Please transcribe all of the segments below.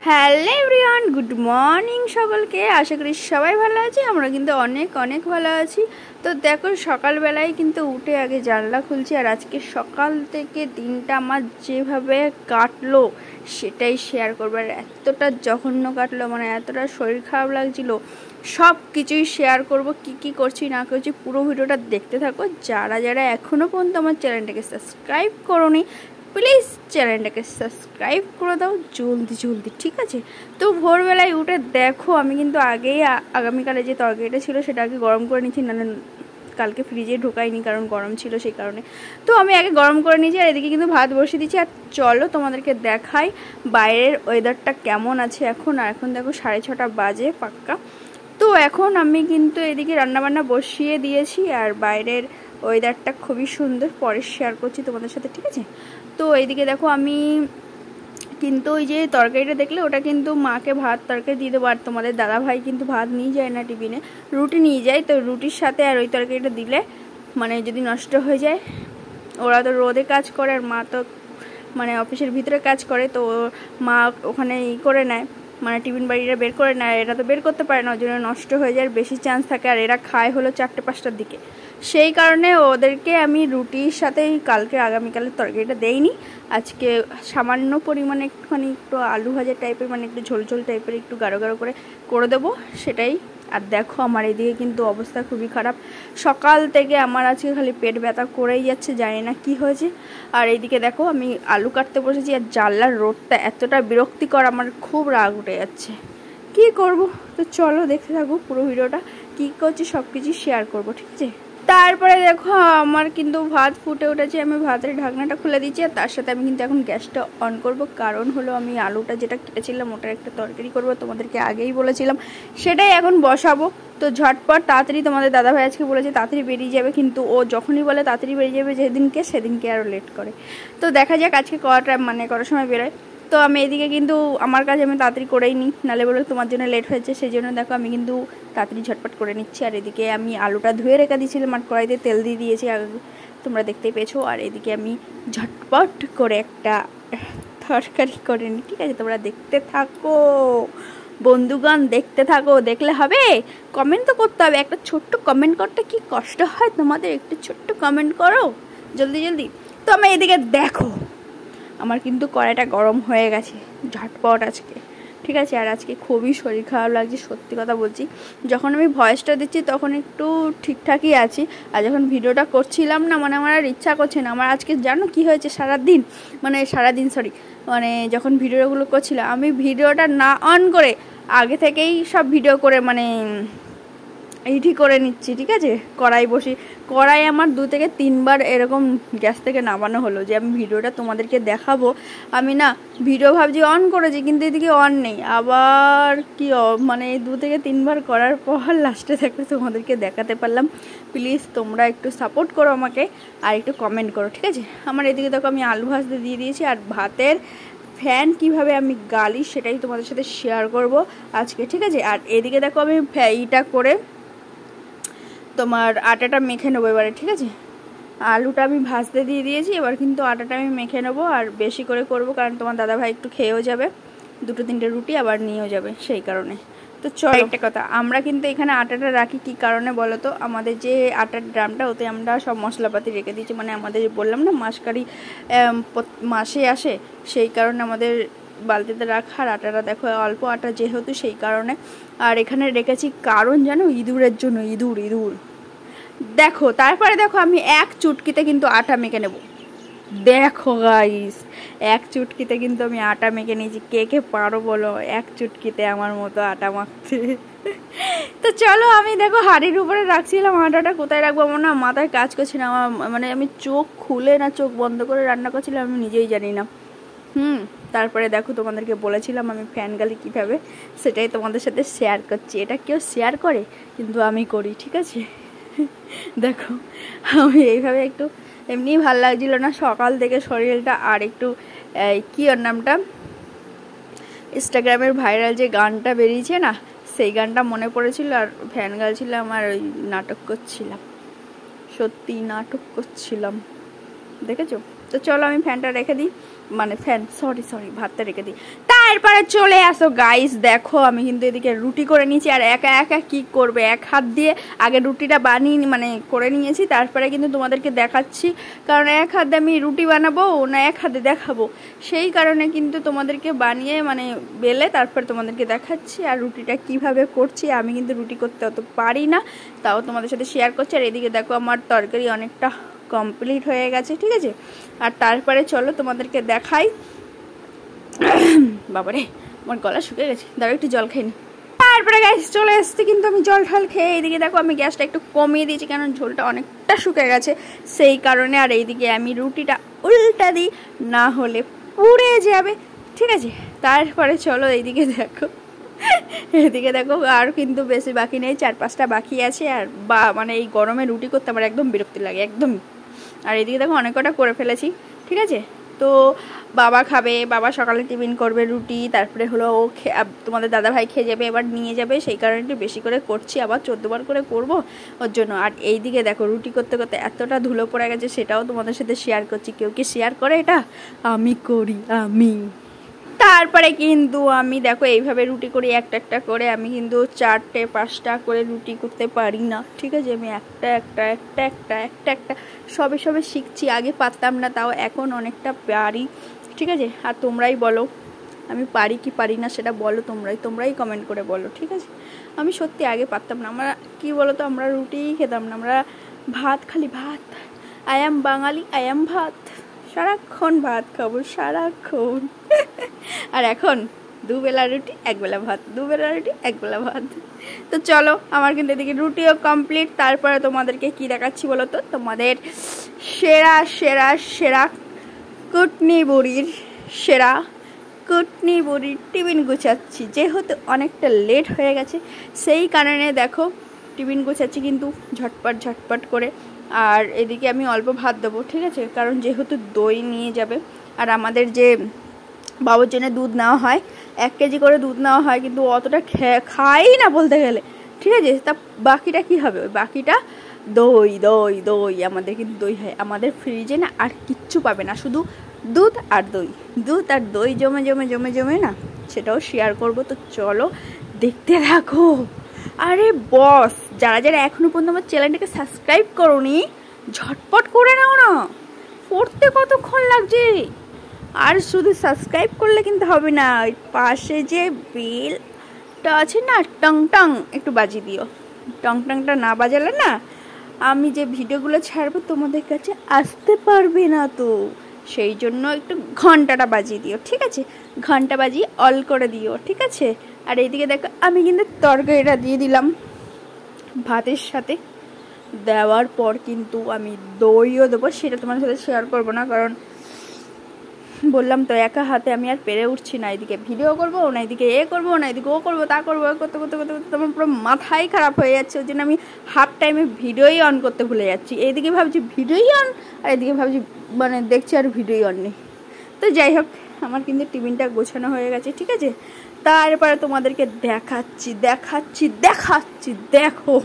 Hello everyone, good morning সকলকে। আশা করি সবাই ভালো আছে। আমরা কিন্তু অনেক অনেক ভালো আছি। তো দেখো, সকালবেলায় কিন্তু উঠে আগে জানলা খুলছি, আর আজকে সকাল থেকে দিনটা আমার যেভাবে কাটলো সেটাই শেয়ার করবো। আর এতটা জঘন্য কাটলো, মানে এতটা শরীর খারাপ লাগছিল, সব কিছুই শেয়ার করব। কি করছি না করছি পুরো ভিডিওটা দেখতে থাকো। যারা যারা এখনও পর্যন্ত আমার চ্যানেলটাকে সাবস্ক্রাইব করোনি, প্লিজ চ্যানেলটাকে সাবস্ক্রাইব করে দাও জলদি জলদি, ঠিক আছে? তো ভোরবেলায় উঠে দেখো, আমি কিন্তু আগেই আগামীকালে যে তরকারিটা ছিল সেটা আগে গরম করে নিচ্ছি, না কালকে ফ্রিজে ঢোকাইনি কারণ গরম ছিল সেই কারণে। তো আমি আগে গরম করে নিয়েছি, আর এদিকে কিন্তু ভাত বসিয়ে দিচ্ছি। আর চলো তোমাদেরকে দেখাই বাইরের ওয়েদারটা কেমন আছে এখন। আর এখন দেখো 6:30 বাজে পাক্কা। তো এখন আমি কিন্তু এদিকে রান্নাবান্না বসিয়ে দিয়েছি, আর বাইরের ওয়েদারটা খুবই সুন্দর, পরে শেয়ার করছি তোমাদের সাথে, ঠিক আছে? তো এইদিকে দেখো, আমি কিন্তু ওই যে তরকারিটা দেখলে ওটা কিন্তু মাকে ভাত তরকারি দিয়ে দেবো। আর তোমাদের দাদাভাই কিন্তু ভাত নিয়ে যায় না টিফিনে, রুটি নিয়ে যায়। তো রুটির সাথে আর ওই তরকারিটা দিলে মানে যদি নষ্ট হয়ে যায়, ওরা তো রোদে কাজ করে আর মা তো মানে অফিসের ভিতরে কাজ করে, তো মা ওখানে করে নেয়, মানে টিফিন বাড়িটা বের করে নেয়। এরা তো বের করতে পারে না, ওই জন্য নষ্ট হয়ে যায় বেশি চান্স থাকে। আর এরা খায় হলো 4টে-5টার দিকে, সেই কারণে ওদেরকে আমি রুটির সাথে কালকে আগামীকালের তরকারিটা দেইনি। আজকে সামান্য পরিমাণে একটু আলু ভাজা টাইপের, মানে একটু ঝোল ঝোল টাইপের একটু গাঢ় গাঢ় করে দেবো, সেটাই। আর দেখো আমার এদিকে কিন্তু অবস্থা খুবই খারাপ। সকাল থেকে আমার আজকে খালি পেট ব্যথা করেই যাচ্ছে, জানি না কি হয়েছে। আর এইদিকে দেখো আমি আলু কাটতে বসেছি, আর জানলার রোদটা এতটা বিরক্তিকর, আমার খুব রাগ উঠে যাচ্ছে। কি করব? তো চলো দেখতে থাকো পুরো ভিডিওটা, কি করছি সব কিছু শেয়ার করবো, ঠিক আছে? তারপরে দেখো আমার কিন্তু ভাত ফুটে উঠেছে, আমি ভাতের ঢাকনাটা খুলে দিচ্ছি। আর তার সাথে আমি কিন্তু এখন গ্যাসটা অন করব, কারণ হলো আমি আলুটা যেটা কেটেছিলাম ওটার একটা তরকারি করব, তোমাদেরকে আগেই বলেছিলাম, সেটাই এখন বসাবো। তো ঝটপট তাড়াতাড়ি, তোমাদের দাদাভাই আজকে বলেছে তাড়াতাড়ি বেরিয়ে যাবে, কিন্তু ও যখনই বলে তাড়াতাড়ি বেরিয়ে যাবে সেদিনকে আরও লেট করে। তো দেখা যাক আজকে কটার সময় বেরোয়। তো আমি এদিকে কিন্তু আমার কাজ আমি তাড়াতাড়ি করেই নিই, নাহলে বলে তোমার জন্য লেট হয়েছে, সেই জন্য দেখো আমি কিন্তু তাড়াতাড়ি ঝটপট করে নিচ্ছি। আর এদিকে আমি আলুটা ধুয়ে রেখে দিয়েছিলাম, আর কড়াইতে তেল দিয়ে দিয়েছি, তোমরা দেখতেই পেয়েছো। আর এদিকে আমি ঝটপট করে একটা তরকারি করে নিই, ঠিক আছে? তোমরা দেখতে থাকো বন্ধুগণ, দেখতে থাকো। দেখলে হবে, কমেন্ট তো করতে হবে। একটা ছোট্ট কমেন্ট করতে কি কষ্ট হয় তোমাদের? একটু ছোট্ট কমেন্ট করো জলদি জলদি। তো আমি এদিকে দেখো, আমার কিন্তু কড়াইটা গরম হয়ে গেছে ঝটপট আজকে, ঠিক আছে? আর আজকে খুবই শরীর খারাপ লাগছে, সত্যি কথা বলছি। যখন আমি ভয়েসটা দিচ্ছি তখন একটু ঠিকঠাকই আছি, আর যখন ভিডিওটা করছিলাম না, মানে আমার আর ইচ্ছা করছে না। আমার আজকে জানো কি হয়েছে? সারাদিন মানে যখন ভিডিওগুলো করছিলাম, আমি ভিডিওটা না অন করে আগে থেকেই সব ভিডিও করে মানে এইটি করে নিচ্ছি, ঠিক আছে? কড়াই আমার 2 থেকে 3 বার এরকম গ্যাস থেকে নামানো হলো, যে আমি ভিডিওটা তোমাদেরকে দেখাবো। আমি না ভিডিও ভাবছি অন করেছি, কিন্তু এদিকে অন নেই। আবার কি মানে 2 থেকে 3 বার করার পর লাস্টে থেকে তোমাদেরকে দেখাতে পারলাম। প্লিজ তোমরা একটু সাপোর্ট করো আমাকে, আর একটু কমেন্ট করো, ঠিক আছে? আমার এদিকে দেখো আমি আলু ভাজতে দিয়ে দিয়েছি, আর ভাতের ফ্যান কিভাবে আমি গালি সেটাই তোমাদের সাথে শেয়ার করব আজকে, ঠিক আছে? আর এদিকে দেখো আমি এইটা করে তোমার আটাটা মেখে নেবো এবারে, ঠিক আছে? আলুটা আমি ভাজতে দিয়ে দিয়েছি, এবার কিন্তু আটাটা আমি মেখে নেবো, আর বেশি করে করব, কারণ তোমার দাদাভাই একটু খেয়েও যাবে, 2-3টে রুটি আবার নিয়েও যাবে, সেই কারণে। তো চলো, একটা কথা, আমরা কিন্তু এখানে আটাটা রাখি কি কারণে বলো তো? আমাদের যে আটার ড্রামটা, ওতে আমরা সব মশলাপাতি রেখে দিয়েছি, মানে আমাদের বললাম না মাসকারি মাসে আসে, সেই কারণে আমাদের বালতিতে রাখা। আর আটাটা দেখো অল্প আটা যেহেতু, সেই কারণে। আর এখানে রেখেছি কারণ জানো, ইঁদুরের জন্য। ইঁদুর দেখো। তারপরে দেখো আমি এক চুটকিতে কিন্তু আটা মেখে নেব। দেখো গাইস, এক চুটকিতে কিন্তু আমি আটা মেখে নিয়েছি। কে কে পারো বলো এক চুটকিতে আমার মতো আটা মাখতে? তো চলো, আমি দেখো হাঁড়ির উপরে রাখছিলাম আটাটা, কোথায় রাখবো আমার না মাথায় কাজ করছি না। আমার মানে আমি চোখ খুলে না চোখ বন্ধ করে রান্না করছিলাম, আমি নিজেই জানি না। তারপরে দেখো তোমাদেরকে বলেছিলাম আমি ফ্যান গালি কীভাবে, সেটাই তোমাদের সাথে শেয়ার করছি। এটা কেউ শেয়ার করে, কিন্তু আমি করি, ঠিক আছে? দেখো আমি এইভাবে একটু এমনি ভাল লাগছিল না সকাল থেকে শরীরটা। আর একটু কি ওর নামটা, ইনস্টাগ্রামের ভাইরাল যে গানটা বেরিয়েছে না, সেই গানটা মনে পড়েছিল, আর ফ্যান গালছিলাম, আর ওই নাটক করছিলাম, সত্যি নাটক করছিলাম, দেখেছো? তো চলো আমি ফ্যানটা রেখে দিই, মানে সরি ভাতটা রেখে দিই। তারপরে চলে আসো গাইস, দেখো আমি কিন্তু এদিকে রুটি করে নিয়েছি। আর একা একা কি করবে, এক হাত দিয়ে আগে রুটিটা বানিয়ে মানে করে নিয়েছি, তারপরে কিন্তু তোমাদেরকে দেখাচ্ছি। কারণ এক হাতে আমি রুটি বানাবো না এক হাতে দেখাবো, সেই কারণে কিন্তু তোমাদেরকে বানিয়ে মানে বেলে তারপরে তোমাদেরকে দেখাচ্ছি। আর রুটিটা কিভাবে করছি, আমি কিন্তু রুটি করতে অত পারি না, তাও তোমাদের সাথে শেয়ার করছি। আর এদিকে দেখো আমার তরকারি অনেকটা কমপ্লিট হয়ে গেছে, ঠিক আছে। আর তারপরে চলো তোমাদেরকে দেখাই। বাবারে আমার গলা শুকিয়ে গেছে, দাঁড়াও একটু জল খেয়ে নি। তারপরে গ্যাস চলে এসছে কিন্তু আমি জল ঠাল খেয়ে এইদিকে দেখো আমি গ্যাসটা একটু কমিয়ে দিয়েছি, কারণ ঝোলটা অনেকটা শুকিয়ে গেছে সেই কারণে। আর এইদিকে আমি রুটিটা উল্টা দিই, না হলে পুড়ে যাবে, ঠিক আছে। তারপরে চলো এইদিকে দেখো, এদিকে দেখো আর কিন্তু বেশি বাকি নেই, 4-5টা বাকি আছে। আর মানে এই গরমে রুটি করতে আমার একদম বিরক্তি লাগে, একদমই। আর এদিকে দেখো অনেক কটা করে ফেলেছি, ঠিক আছে। তো বাবা খাবে, বাবা সকালে টিফিন করবে রুটি, তারপরে হলো ও তোমাদের দাদাভাই খেয়ে যাবে, এবার নিয়ে যাবে, সেই কারণে একটু বেশি করে করছি, আবার 14 বার করে করব ওর জন্য। আর এইদিকে দেখো রুটি করতে করতে এতটা ধুলো পড়ে গেছে, সেটাও তোমাদের সাথে শেয়ার করছি। কেউ কি শেয়ার করে এটা? আমি করি, আমি। তারপরে কিন্তু আমি দেখো এইভাবে রুটি করি, একটা একটা করে। আমি কিন্তু 4-5টা করে রুটি করতে পারি না, ঠিক আছে। আমি একটা সবে শিখছি, আগে পারতাম না, তাও এখন অনেকটা পারি, ঠিক আছে। আর তোমরাই বলো আমি পারি কি পারি না, সেটা বলো তোমরাই কমেন্ট করে বলো, ঠিক আছে। আমি সত্যি আগে পারতাম না। আমরা কি বলো তো, আমরা রুটিই খেতাম না, আমরা ভাত, খালি ভাত। I am Bangali, I am ভাত, সারাক্ষণ ভাত খাবো, সারাক্ষণ। আর এখন দুবেলা রুটি একবেলা ভাত, দুবেলা রুটি একবেলা ভাত। তো চলো আমার কিন্তু এদিকে রুটিও কমপ্লিট। তারপরে তোমাদেরকে কি দেখাচ্ছি বলো তো, তোমাদের সেরা সেরা সেরা কুটনি বুড়ির টিফিন গুছাচ্ছি, যেহেতু অনেকটা লেট হয়ে গেছে সেই কারণে দেখো টিফিন গুছাচ্ছি কিন্তু ঝটপট করে। আর এদিকে আমি অল্প ভাত দেবো, ঠিক আছে, কারণ যেহেতু দই নিয়ে যাবে। আর আমাদের যে বাবুর জন্য দুধ নেওয়া হয়, 1 কেজি করে দুধ নেওয়া হয়, কিন্তু অতটা খাই না বলতে গেলে, ঠিক আছে। তা বাকিটা কি হবে, ওই বাকিটা দই দই দই আমাদের কিন্তু দই হয়। আমাদের ফ্রিজে না আর কিচ্ছু পাবে না, শুধু দুধ আর দই জমে না, সেটাও শেয়ার করব। তো চলো দেখতে থাকো। আরে বস, যারা এখনো পর্যন্ত আমার চ্যানেলটাকে সাবস্ক্রাইব করোনি, ঝটপট করে নাও না, পড়তে কতক্ষণ লাগছে। আর শুধু সাবস্ক্রাইব করলে কিন্তু হবে না, ওই পাশে যে বেলটা আছে না, টং একটু বাজিয়ে দিও। টংটা না বাজালে না আমি যে ভিডিওগুলো ছাড়বো তোমাদের কাছে আসতে পারবে না, তো সেই জন্য একটু ঘন্টাটা বাজিয়ে দিও, ঠিক আছে। ঘন্টা বাজিয়ে অল করে দিও, ঠিক আছে। আর এইদিকে দেখো আমি কিন্তু তরকারিটা দিয়ে দিলাম ভাতের সাথে। দেওয়ার পর কিন্তু আমি দইও দেবো, সেটা তোমার সাথে শেয়ার করবো না, কারণ বললাম তো একা হাতে আমি আর পেরে উঠছি না। এদিকে ভিডিও করবো না, এদিকে করবো না, এদিকে ও করবো তা করবো, করতে তোমার পুরো মাথাই খারাপ হয়ে যাচ্ছে। ওই জন্য আমি হাফ টাইমে ভিডিওই অন করতে ভুলে যাচ্ছি। এইদিকে ভাবছি ভিডিওই অন, আর এদিকে ভাবছি মানে দেখছি আর ভিডিওই অন নেই। তো যাই হোক, আমার কিন্তু টিফিনটা গোছানো হয়ে গেছে, ঠিক আছে। তারপরে তোমাদেরকে দেখাচ্ছি, দেখো।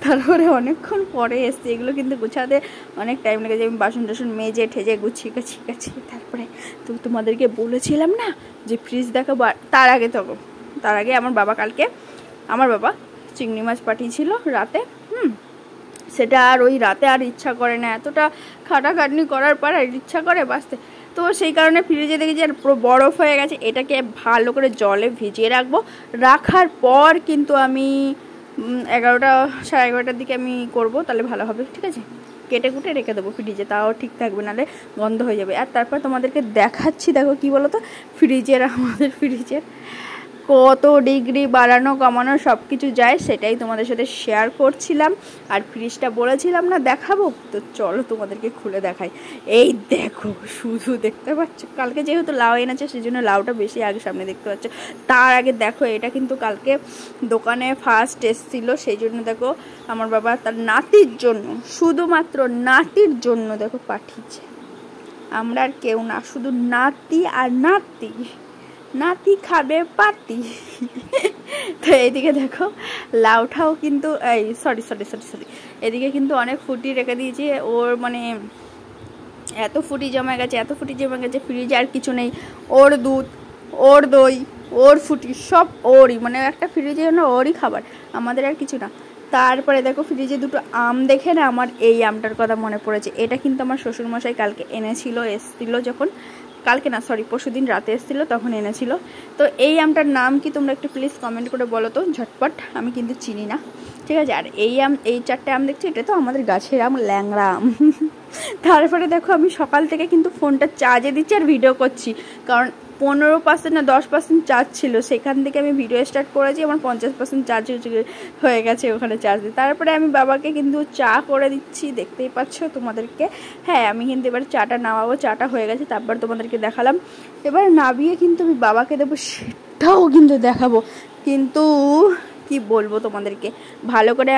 তারপরে অনেকক্ষণ পরে এসছে, এগুলো কিন্তু গুছাতে অনেক টাইম লেগেছে। আমি বাসন টাসন মেজে ঠেজে গুছিয়ে গেছি। তারপরে তো তোমাদেরকে বলেছিলাম না যে ফ্রিজ দেখাবো, তার আগে আমার বাবা চিংড়ি মাছ পাঠিয়েছিল রাতে। সেটা আর ওই রাতে আর ইচ্ছা করে না, এতটা খাটাখাটনি করার পর আর ইচ্ছা করে বাঁচতে। তো সেই কারণে ফ্রিজে দেখেছি আর পুরো বরফ হয়ে গেছে। এটাকে ভালো করে জলে ভিজিয়ে রাখবো। রাখার পর কিন্তু আমি 11টা সাড়ে 11টার দিকে আমি করব, তাহলে ভালো হবে, ঠিক আছে। কেটে কুটে রেখে দেবো ফ্রিজে, তাও ঠিক থাকবে, নাহলে গন্ধ হয়ে যাবে। আর তারপর তোমাদেরকে দেখাচ্ছি, দেখো কি বলো তো, আমাদের ফ্রিজের কত ডিগ্রি বাড়ানো কমানো সব কিছু যায়, সেটাই তোমাদের সাথে শেয়ার করছিলাম। আর ফ্রিজটা বলেছিলাম না দেখাবো, তো চলো তোমাদেরকে খুলে দেখাই। এই দেখো, শুধু দেখতে পাচ্ছ, কালকে যেহেতু লাউ এনেছে সেই জন্য লাউটা বেশি আগে সামনে দেখতে পাচ্ছ। তার আগে দেখো, এটা কিন্তু কালকে দোকানে ফার্স্ট এসেছিল, সেই জন্য দেখো আমার বাবা তার নাতির জন্য, শুধুমাত্র নাতির জন্য দেখো পাঠিয়েছে। আমরা আর কেউ না, শুধু নাতি আর নাতি খাবে পাতি। তো এইদিকে দেখো লাউটাও কিন্তু সরি এদিকে কিন্তু অনেক ফুটি রেখে দিয়েছি। ওর মানে এত ফুটি জমে গেছে ফ্রিজে আর কিছু নেই। ওর দুধ ওর দই, ওর ফুটি, সব ওরই, মানে একটা ফ্রিজের জন্য ওরই খাবার, আমাদের আর কিছু না। তারপরে দেখো ফ্রিজে দুটো আম দেখে না আমার এই আমটার কথা মনে পড়েছে। এটা কিন্তু আমার শ্বশুরমশাই কালকে এসেছিল যখন, কালকে না সরি পরশুদিন রাতে এসেছিলো তখন এনেছিল। তো এই আমটার নাম কি তোমরা একটু প্লিজ কমেন্ট করে বলো তো ঝটপট, আমি কিন্তু চিনি না, ঠিক আছে। আর এই আম, এই 4টে আম দেখছি, এটা তো আমাদের গাছের আম, ল্যাংড়া আম। তারপরে দেখো আমি সকাল থেকে কিন্তু ফোনটা চার্জে দিচ্ছি আর ভিডিও করছি, কারণ 15% না 10% চার্জ ছিল, সেখান থেকে আমি ভিডিও স্টার্ট করেছি, আমার 50% চার্জ হয়ে গেছে ওখানে চার্জ দিয়ে। তারপরে আমি বাবাকে কিন্তু চা করে দিচ্ছি, দেখতেই পাচ্ছ তোমাদেরকে। হ্যাঁ আমি কিন্তু এবার চাটা নামাবো, চাটা হয়ে গেছে, তারপর তোমাদেরকে দেখালাম। এবার নামিয়ে কিন্তু আমি বাবাকে দেবো, সেটাও কিন্তু দেখাবো, কিন্তু কি বলবো তোমাদেরকে, ভালো করে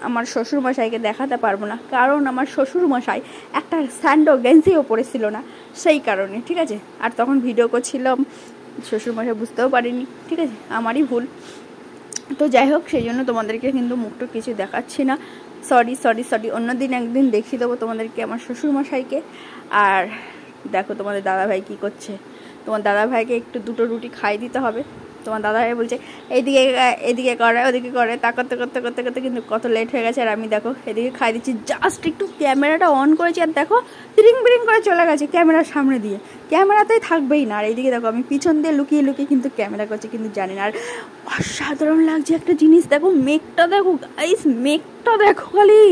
আমার শ্বশুরমশাইকে দেখাতে পারবো না, কারণ আমার শ্বশুরমশাই একটা স্যান্ডো গেঞ্জিও পরেছিল না, সেই কারণে, ঠিক আছে। আর তখন ভিডিও করছিলাম, শ্বশুরমশাই বুঝতেও পারিনি, ঠিক আছে, আমারই ভুল। তো যাই হোক, সেই জন্য তোমাদেরকে কিন্তু মুখটা কিছু দেখাচ্ছি না, সরি সরি সরি, অন্যদিন একদিন দেখিয়ে দেবো তোমাদেরকে আমার শ্বশুরমশাইকে। আর দেখো তোমাদের দাদাভাই কী করছে, তোমার দাদাভাইকে একটু দুটো রুটি খাইয়ে দিতে হবে। তোমার দাদাভাই বলছে এইদিকে এদিকে করে ওদিকে করে, তা করতে করতে করতে করতে কিন্তু কত লেট হয়ে গেছে। আর আমি দেখো এদিকে খাই দিচ্ছি, জাস্ট একটু ক্যামেরাটা অন করেছি, আর দেখো তিরিং বিরিং করে চলে গেছে ক্যামেরার সামনে দিয়ে, ক্যামেরাতেই থাকবেই না। আর এইদিকে দেখো আমি পিছন দিয়ে লুকিয়ে লুকিয়ে কিন্তু ক্যামেরা করছি, কিন্তু জানি না। আর অসাধারণ লাগছে একটা জিনিস, দেখো মেঘটা দেখো গাইস, মেঘটা দেখো খালি,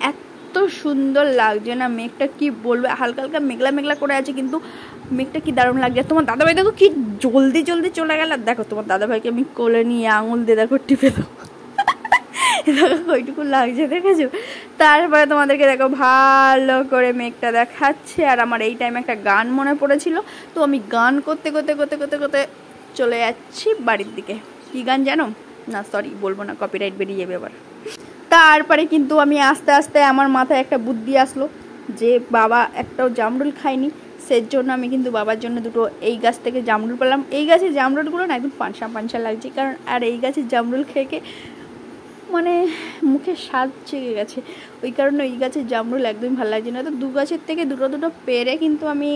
এত সুন্দর লাগছে না মেঘটা, কি বলবো, হালকা হালকা মেঘলা মেঘলা করে আছে, কিন্তু মেঘটা কি দারুণ লাগছে। তোমার দাদাভাই দেখো কি জলদি জলদি চলে গেল, আর দেখো তোমার দাদাভাইকে আমি কোলে নিয়ে আঙুল দিয়ে দেখো টিপে দেবো, দেখো ওইটুকু লাগছে, দেখেছো। তারপরে তোমাদেরকে দেখো ভালো করে মেঘটা দেখাচ্ছে, আর আমার এই টাইমে একটা গান মনে পড়েছিল, তো আমি গান করতে করতে করতে করতে করতে চলে যাচ্ছি বাড়ির দিকে। কি গান জানো? না সরি বলবো না, কপিরাইট বেরিয়ে যাবে আবার। তারপরে কিন্তু আমি আস্তে আস্তে আমার মাথায় একটা বুদ্ধি আসলো, যে বাবা একটাও জামরুল খায়নি, সেই জন্য আমি কিন্তু বাবার জন্য দুটো এই গাছ থেকে জামরুল পেলাম। এই গাছের জামরুলগুলো না একদম পানসা পানসা লাগছে, কারণ আর এই গাছের জামরুল খেয়ে মানে মুখে স্বাদ চেয়ে গেছে, ওই কারণে ওই গাছের জামরুল একদমই ভালো লাগছে না। তো দু গাছের থেকে দুটো দুটো পেরে কিন্তু আমি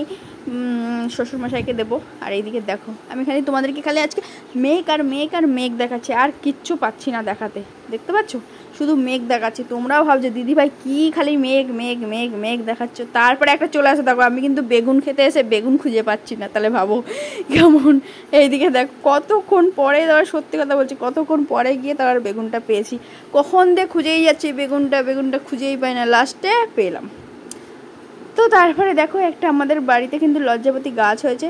শ্বশুরমশাইকে দেবো। আর এইদিকে দেখো আমি খালি তোমাদেরকে খালি আজকে মেঘ আর মেঘ আর মেঘ দেখাচ্ছি, আর কিচ্ছু পাচ্ছি না দেখাতে, দেখতে পাচ্ছ শুধু মেঘ দেখাচ্ছি। তোমরাও ভাবছো দিদিভাই কি খালি মেঘ মেঘ মেঘ মেঘ দেখাচ্ছ। তারপরে একটা চলে আসে, দেখো আমি কিন্তু বেগুন খেতে এসে বেগুন খুঁজে পাচ্ছি না, তাহলে ভাবো কেমন। এইদিকে দেখো কতক্ষণ পরে, তার সত্যি কথা বলছি, কতক্ষণ পরে গিয়ে তার বেগুনটা পেয়েছি, কখন দিয়ে খুঁজেই যাচ্ছি বেগুনটা খুঁজেই পাই না, লাস্টে পেলাম। তো তারপরে দেখো একটা আমাদের বাড়িতে কিন্তু লজ্জাপতি গাছ হয়েছে,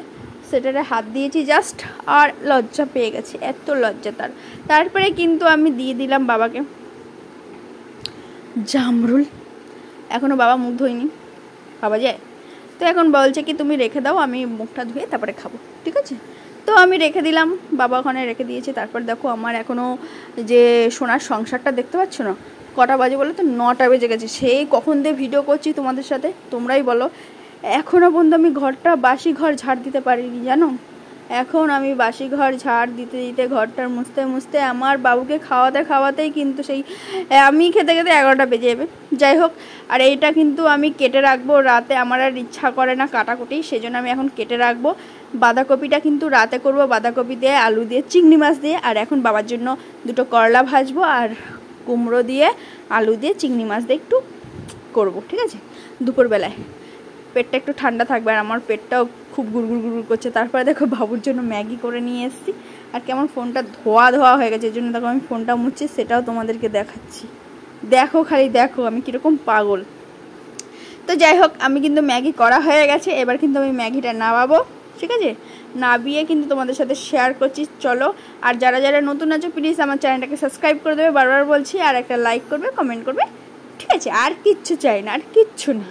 সেটারে হাত দিয়েছি জাস্ট, আর লজ্জা পেয়ে গেছে, এত লজ্জা তার। তারপরে কিন্তু আমি দিয়ে দিলাম বাবাকে জামরুল, এখনও বাবা মুখ ধোয়নি, বাবা যায়। তো এখন বলছে কি তুমি রেখে দাও, আমি মুখটা ধুয়ে তারপরে খাবো, ঠিক আছে। তো আমি রেখে দিলাম, বাবা ওখানে রেখে দিয়েছে। তারপর দেখো আমার এখনও যে সোনার সংসারটা দেখতে পাচ্ছ না, কটা বাজে বলো তো, 9টা বেজে গেছে, সেই কখন দিয়ে ভিডিও করছি তোমাদের সাথে, তোমরাই বলো। এখনও পর্যন্ত আমি ঘরটা বাসি ঘর ঝাড় দিতে পারিনি জানো, এখন আমি বাসি ঘর ঝাড় দিতে দিতে ঘরটার মুছতে মুছতে আমার বাবুকে খাওয়াতে খাওয়াতেই কিন্তু সেই আমি খেতে খেতে 11টা বেজে যাবে। যাই হোক, আর এইটা কিন্তু আমি কেটে রাখবো, রাতে আমার আর ইচ্ছা করে না কাটাকুটি, সেজন্য আমি এখন কেটে রাখবো। বাঁধাকপিটা কিন্তু রাতে করব, বাঁধাকপি দিয়ে আলু দিয়ে চিংড়ি মাছ দিয়ে। আর এখন বাবার জন্য দুটো করলা ভাজবো, আর কুমড়ো দিয়ে আলু দিয়ে চিংড়ি মাছ দিয়ে একটু করবো, ঠিক আছে, দুপুরবেলায়। পেটটা একটু ঠান্ডা থাকবে, আর আমার পেটটাও খুব গুড়গুড় গুড়গুড় করছে। তারপরে দেখো বাবুর জন্য ম্যাগি করে নিয়ে এসেছি, আর কেমন ফোনটা ধোয়া ধোয়া হয়ে গেছে, এর জন্য দেখো আমি ফোনটা মুছছি, সেটাও তোমাদেরকে দেখাচ্ছি। দেখো খালি দেখো আমি কীরকম পাগল। তো যাই হোক, আমি কিন্তু ম্যাগি করা হয়ে গেছে, এবার কিন্তু আমি ম্যাগিটা নামাবো, ঠিক আছে, নাবিয়ে কিন্তু তোমাদের সাথে শেয়ার করছি, চলো। আর যারা যারা নতুন আছো প্লিজ আমার চ্যানেলটাকে সাবস্ক্রাইব করে দেবে, বারবার বলছি, আর একটা লাইক করবে, কমেন্ট করবে, ঠিক আছে। আর কিচ্ছু চাই না, আর কিচ্ছু না,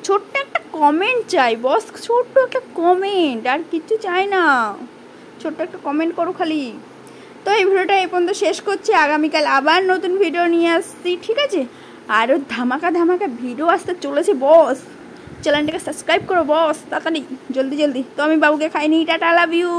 ছোট্ট একটা কমেন্ট চাই বস, ছোট্ট একটা কমেন্ট, আর কিচ্ছু চাই না, ছোট্ট একটা কমেন্ট করো খালি। তো এই ভিডিওটা এই পর্যন্ত শেষ করছি, আগামীকাল আবার নতুন ভিডিও নিয়ে আসছি, ঠিক আছে। আরও ধামাকা ধামাকা ভিডিও আসতে চলেছে বস, চ্যানেলটাকে সাবস্ক্রাইব করো বস, তাড়াতাড়ি জলদি জলদি। তো আমি বাবুকে খাইনি, টাটা, লাভ ইউ।